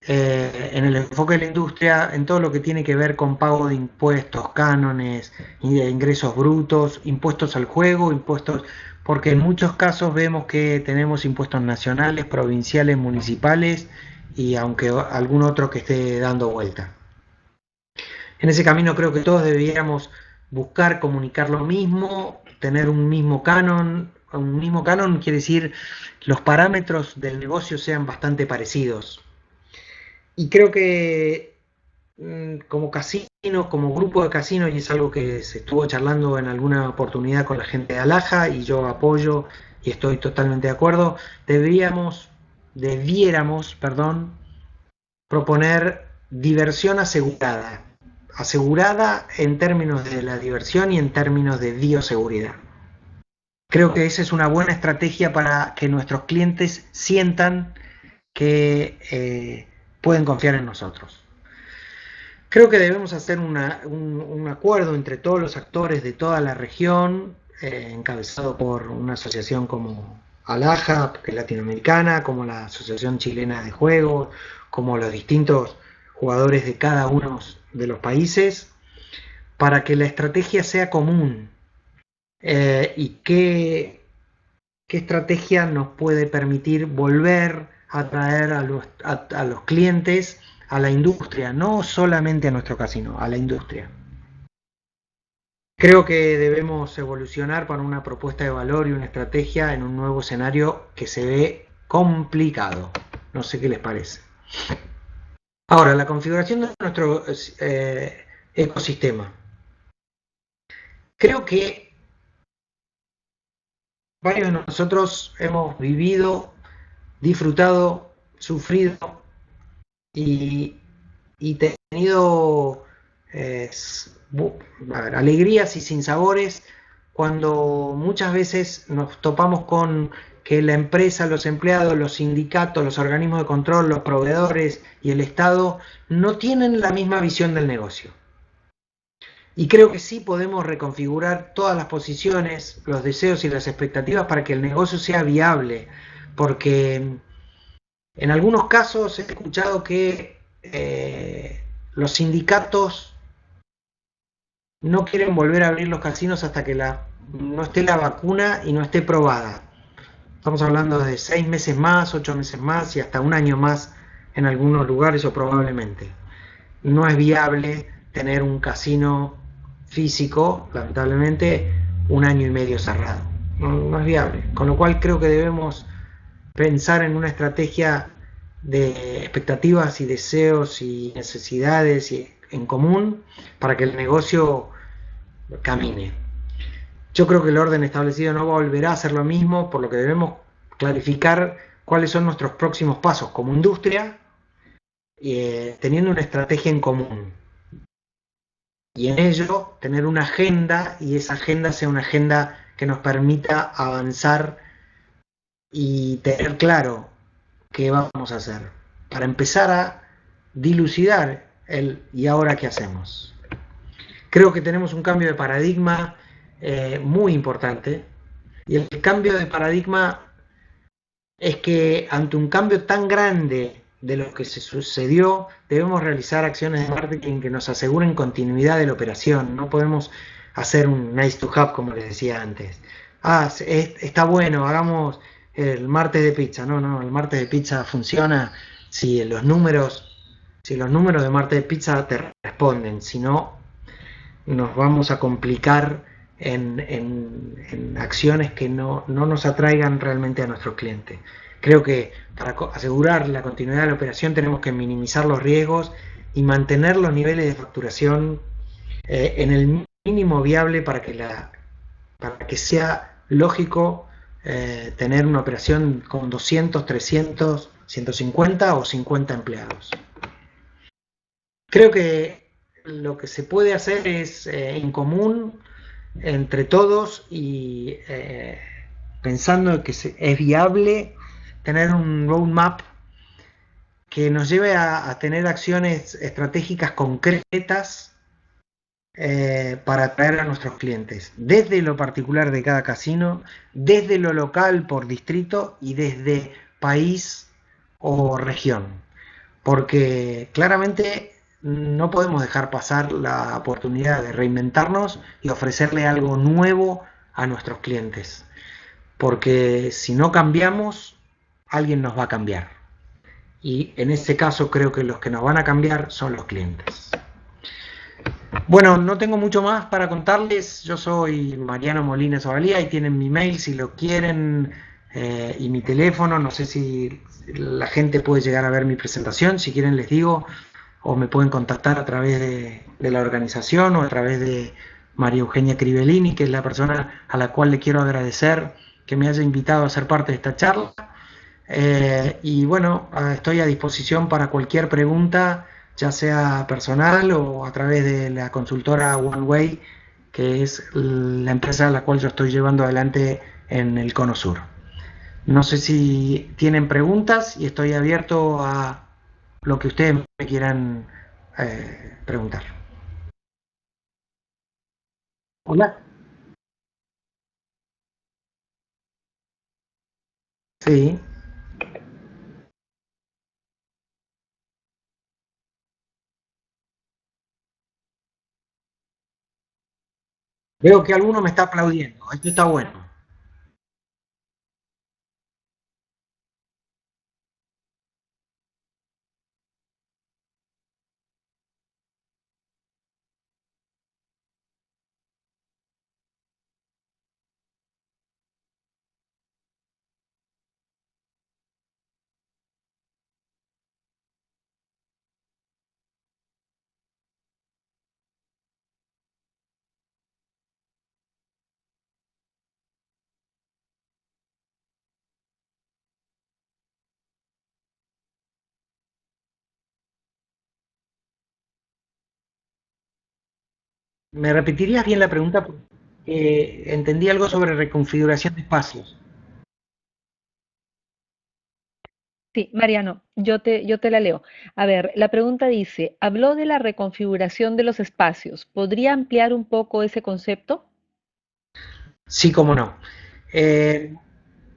en el enfoque de la industria, en todo lo que tiene que ver con pago de impuestos, cánones, ingresos brutos, impuestos al juego, impuestos, porque en muchos casos vemos que tenemos impuestos nacionales, provinciales, municipales y aunque algún otro que esté dando vuelta. En ese camino creo que todos deberíamos buscar comunicar lo mismo, tener un mismo canon. Un mismo canon quiere decir los parámetros del negocio sean bastante parecidos. Y creo que como casino, como grupo de casinos, y es algo que se estuvo charlando en alguna oportunidad con la gente de Alaja, y yo apoyo y estoy totalmente de acuerdo, debiéramos, proponer diversión asegurada. Asegurada en términos de la diversión y en términos de bioseguridad. Creo que esa es una buena estrategia para que nuestros clientes sientan que pueden confiar en nosotros. Creo que debemos hacer un acuerdo entre todos los actores de toda la región, encabezado por una asociación como Alaja, que es latinoamericana, como la Asociación Chilena de Juegos, como los distintos jugadores de cada uno de los países, para que la estrategia sea común. ¿Y qué estrategia nos puede permitir volver a atraer a los clientes a la industria, no solamente a nuestro casino, a la industria? Creo que debemos evolucionar para una propuesta de valor y una estrategia en un nuevo escenario que se ve complicado. No sé qué les parece. Ahora, la configuración de nuestro ecosistema. Creo que varios de nosotros hemos vivido, disfrutado, sufrido y tenido alegrías y sinsabores cuando muchas veces nos topamos con que la empresa, los empleados, los sindicatos, los organismos de control, los proveedores y el Estado no tienen la misma visión del negocio. Y creo que sí podemos reconfigurar todas las posiciones, los deseos y las expectativas para que el negocio sea viable, porque en algunos casos he escuchado que los sindicatos no quieren volver a abrir los casinos hasta que no esté la vacuna y no esté probada. Estamos hablando de 6 meses más, 8 meses más y hasta un año más en algunos lugares o probablemente. No es viable tener un casino físico, lamentablemente, 1 año y medio cerrado. No es viable. Con lo cual creo que debemos pensar en una estrategia de expectativas y deseos y necesidades en común para que el negocio camine. Yo creo que el orden establecido no volverá a ser lo mismo, por lo que debemos clarificar cuáles son nuestros próximos pasos como industria, teniendo una estrategia en común. Y en ello tener una agenda, y esa agenda sea una agenda que nos permita avanzar y tener claro qué vamos a hacer, para empezar a dilucidar el ¿y ahora qué hacemos? Creo que tenemos un cambio de paradigma muy importante, y el cambio de paradigma es que ante un cambio tan grande de lo que se sucedió, debemos realizar acciones de marketing que nos aseguren continuidad de la operación. No podemos hacer un nice to have, como les decía antes. Está bueno, hagamos el martes de pizza. No, el martes de pizza funciona si los números de martes de pizza te responden. Si no, nos vamos a complicar en acciones que no nos atraigan realmente a nuestros clientes. Creo que para asegurar la continuidad de la operación tenemos que minimizar los riesgos y mantener los niveles de facturación en el mínimo viable para que sea lógico tener una operación con 200, 300, 150 o 50 empleados. Creo que lo que se puede hacer es en común entre todos y pensando que es viable tener un roadmap que nos lleve a tener acciones estratégicas concretas para atraer a nuestros clientes, desde lo particular de cada casino, desde lo local por distrito y desde país o región, porque claramente no podemos dejar pasar la oportunidad de reinventarnos y ofrecerle algo nuevo a nuestros clientes, porque si no cambiamos, alguien nos va a cambiar, y en ese caso creo que los que nos van a cambiar son los clientes. Bueno, no tengo mucho más para contarles. Yo soy Mariano Molina Zavalía y tienen mi mail si lo quieren y mi teléfono. No sé si la gente puede llegar a ver mi presentación. Si quieren les digo, o me pueden contactar a través de la organización o a través de María Eugenia Cribellini, que es la persona a la cual le quiero agradecer que me haya invitado a ser parte de esta charla. Y bueno, estoy a disposición para cualquier pregunta, ya sea personal o a través de la consultora OneWay, que es la empresa a la cual yo estoy llevando adelante en el Cono Sur. No sé si tienen preguntas y estoy abierto a lo que ustedes me quieran preguntar. Hola. Sí. Veo que alguno me está aplaudiendo. Esto está bueno. ¿Me repetirías bien la pregunta? Entendí algo sobre reconfiguración de espacios. Sí, Mariano, yo te la leo. A ver, la pregunta dice, habló de la reconfiguración de los espacios. ¿Podría ampliar un poco ese concepto? Sí, cómo no. Eh,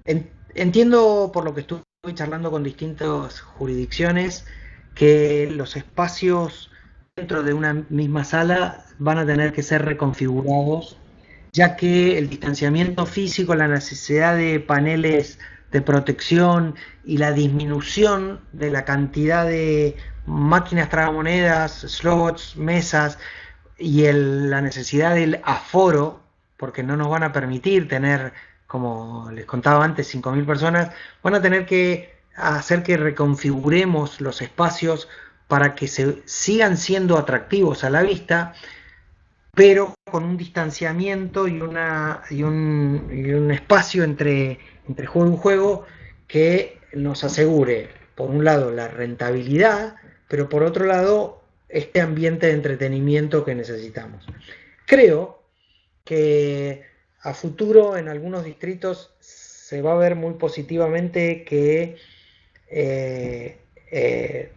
Entiendo por lo que estuve charlando con distintas jurisdicciones que los espacios dentro de una misma sala van a tener que ser reconfigurados, ya que el distanciamiento físico, la necesidad de paneles de protección y la disminución de la cantidad de máquinas tragamonedas, slots, mesas y la necesidad del aforo, porque no nos van a permitir tener, como les contaba antes, 5.000 personas, van a tener que hacer que reconfiguremos los espacios para que se sigan siendo atractivos a la vista, pero con un distanciamiento y un espacio entre juego y juego que nos asegure, por un lado, la rentabilidad, pero por otro lado, este ambiente de entretenimiento que necesitamos. Creo que a futuro en algunos distritos se va a ver muy positivamente que eh, eh,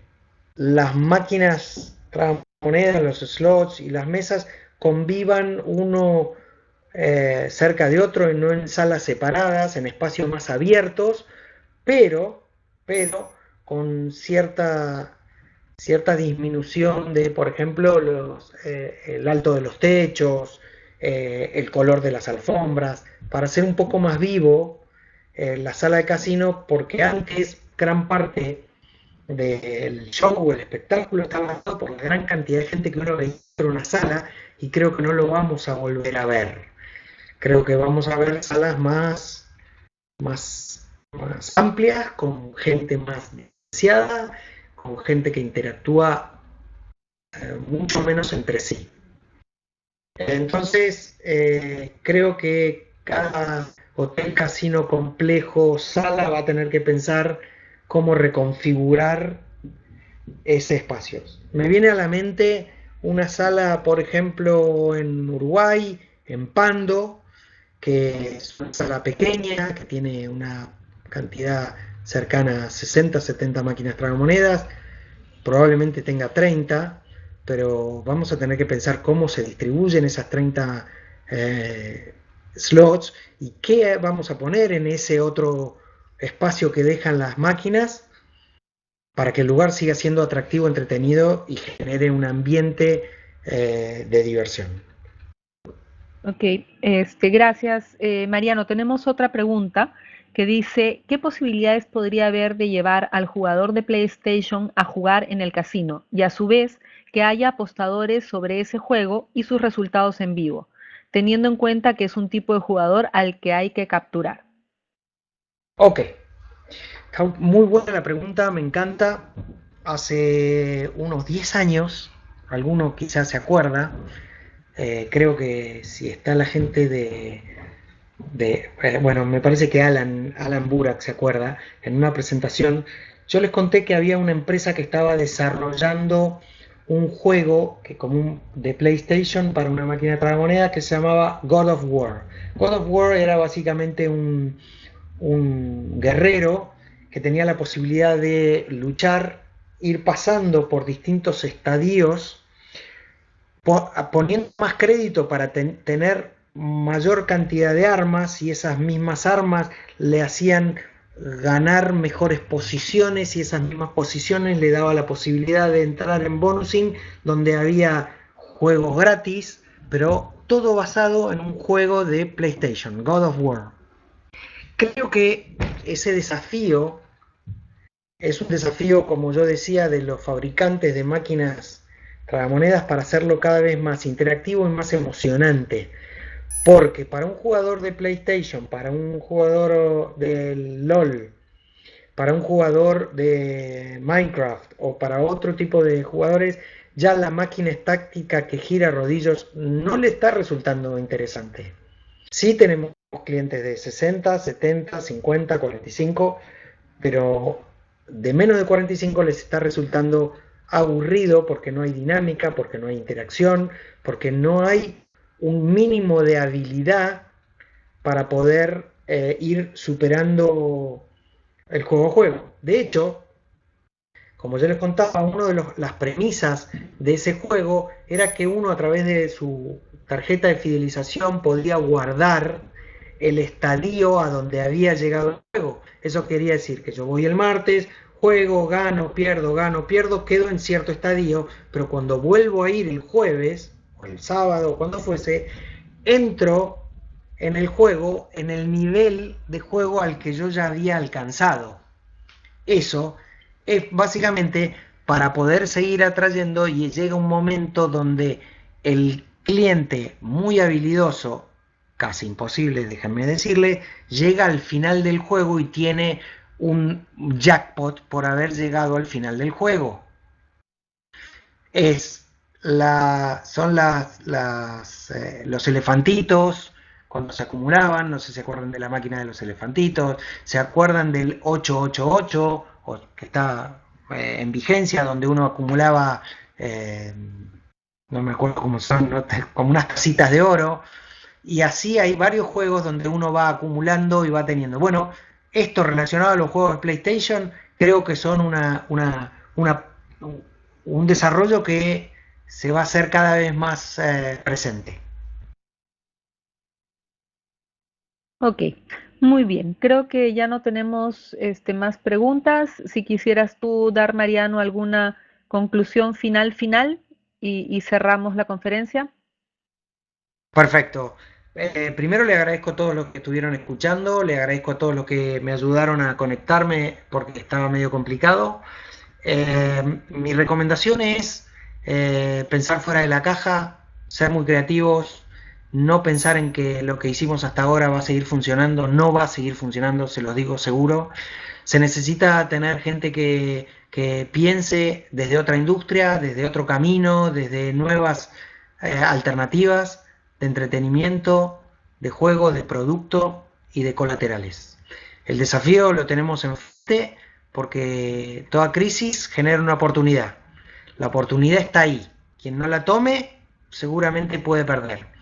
las máquinas tragamonedas, los slots y las mesas convivan uno cerca de otro y no en salas separadas, en espacios más abiertos, pero, pero con cierta disminución de, por ejemplo, el alto de los techos, el color de las alfombras, para hacer un poco más vivo la sala de casino, porque antes gran parte del show, el espectáculo, estaba dado por la gran cantidad de gente que uno veía en una sala y creo que no lo vamos a volver a ver. Creo que vamos a ver salas más amplias, con gente más diferenciada, con gente que interactúa mucho menos entre sí. Entonces, creo que cada hotel, casino, complejo, sala va a tener que pensar cómo reconfigurar ese espacio. Me viene a la mente una sala, por ejemplo, en Uruguay, en Pando, que es una sala pequeña, que tiene una cantidad cercana a 60, 70 máquinas tragamonedas, probablemente tenga 30, pero vamos a tener que pensar cómo se distribuyen esas 30 slots y qué vamos a poner en ese otro espacio que dejan las máquinas para que el lugar siga siendo atractivo, entretenido y genere un ambiente de diversión. Ok, gracias. Mariano, tenemos otra pregunta que dice, ¿qué posibilidades podría haber de llevar al jugador de PlayStation a jugar en el casino y a su vez que haya apostadores sobre ese juego y sus resultados en vivo, teniendo en cuenta que es un tipo de jugador al que hay que capturar? Ok, muy buena la pregunta, me encanta. Hace unos 10 años, alguno quizás se acuerda, creo que si está la gente bueno, me parece que Alan Burak se acuerda, en una presentación, yo les conté que había una empresa que estaba desarrollando un juego de PlayStation para una máquina de tragamonedas que se llamaba God of War. God of War era básicamente un guerrero que tenía la posibilidad de luchar, ir pasando por distintos estadios, poniendo más crédito para tener mayor cantidad de armas, y esas mismas armas le hacían ganar mejores posiciones y esas mismas posiciones le daba la posibilidad de entrar en bonusing donde había juegos gratis, pero todo basado en un juego de PlayStation, God of War. Creo que ese desafío es un desafío, como yo decía, de los fabricantes de máquinas tragamonedas para hacerlo cada vez más interactivo y más emocionante. Porque para un jugador de PlayStation, para un jugador de LOL, para un jugador de Minecraft o para otro tipo de jugadores, ya la máquina táctica que gira rodillos no le está resultando interesante. Sí tenemos clientes de 60, 70, 50, 45, pero de menos de 45 les está resultando aburrido porque no hay dinámica, porque no hay interacción, porque no hay un mínimo de habilidad para poder ir superando el juego a juego. De hecho, como yo les contaba, una de las premisas de ese juego era que uno a través de su tarjeta de fidelización podía guardar el estadio a donde había llegado el juego. Eso quería decir que yo voy el martes, juego, gano, pierdo, quedo en cierto estadio, pero cuando vuelvo a ir el jueves, o el sábado, o cuando fuese, entro en el juego, en el nivel de juego al que yo ya había alcanzado. Eso es básicamente para poder seguir atrayendo, y llega un momento donde el cliente muy habilidoso, casi imposible, déjenme decirle, llega al final del juego y tiene un jackpot por haber llegado al final del juego. Son los elefantitos cuando se acumulaban, no sé si se acuerdan de la máquina de los elefantitos, se acuerdan del 888, que está en vigencia, donde uno acumulaba, eh, no me acuerdo cómo son, ¿no? Como unas tacitas de oro, y así hay varios juegos donde uno va acumulando y va teniendo. Bueno, esto relacionado a los juegos de PlayStation, creo que son un desarrollo que se va a hacer cada vez más presente. Ok, muy bien. Creo que ya no tenemos más preguntas. Si quisieras tú dar, Mariano, alguna conclusión final y cerramos la conferencia. Perfecto. Primero le agradezco a todos los que estuvieron escuchando, le agradezco a todos los que me ayudaron a conectarme porque estaba medio complicado. Mi recomendación es pensar fuera de la caja, ser muy creativos, no pensar en que lo que hicimos hasta ahora va a seguir funcionando, no va a seguir funcionando, se los digo seguro. Se necesita tener gente que piense desde otra industria, desde otro camino, desde nuevas alternativas de entretenimiento, de juego, de producto y de colaterales. El desafío lo tenemos enfrente porque toda crisis genera una oportunidad. La oportunidad está ahí. Quien no la tome seguramente puede perder.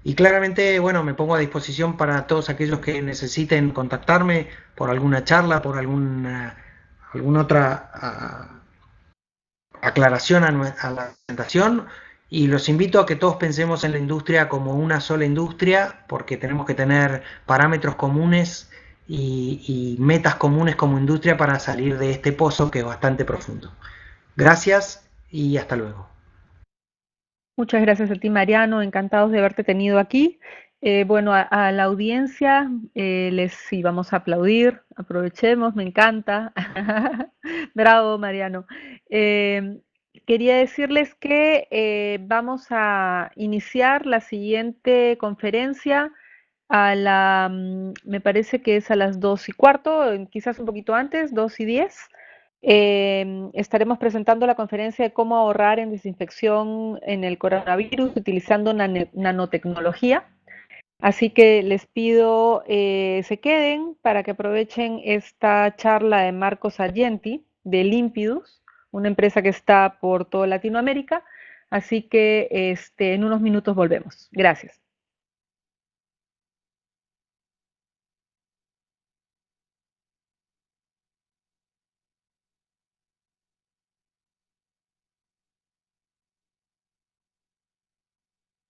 Y claramente, bueno, me pongo a disposición para todos aquellos que necesiten contactarme por alguna charla, por alguna otra aclaración a la presentación. Y los invito a que todos pensemos en la industria como una sola industria, porque tenemos que tener parámetros comunes y metas comunes como industria para salir de este pozo que es bastante profundo. Gracias y hasta luego. Muchas gracias a ti, Mariano. Encantados de haberte tenido aquí. Bueno, a la audiencia les sí, vamos a aplaudir. Aprovechemos, me encanta. Bravo, Mariano. Eh, Quería decirles que vamos a iniciar la siguiente conferencia me parece que es a las 2:15, quizás un poquito antes, 2:10. Estaremos presentando la conferencia de cómo ahorrar en desinfección en el coronavirus utilizando nanotecnología. Así que les pido se queden para que aprovechen esta charla de Marcos Argenti de Limpidus, una empresa que está por toda Latinoamérica. Así que en unos minutos volvemos. Gracias.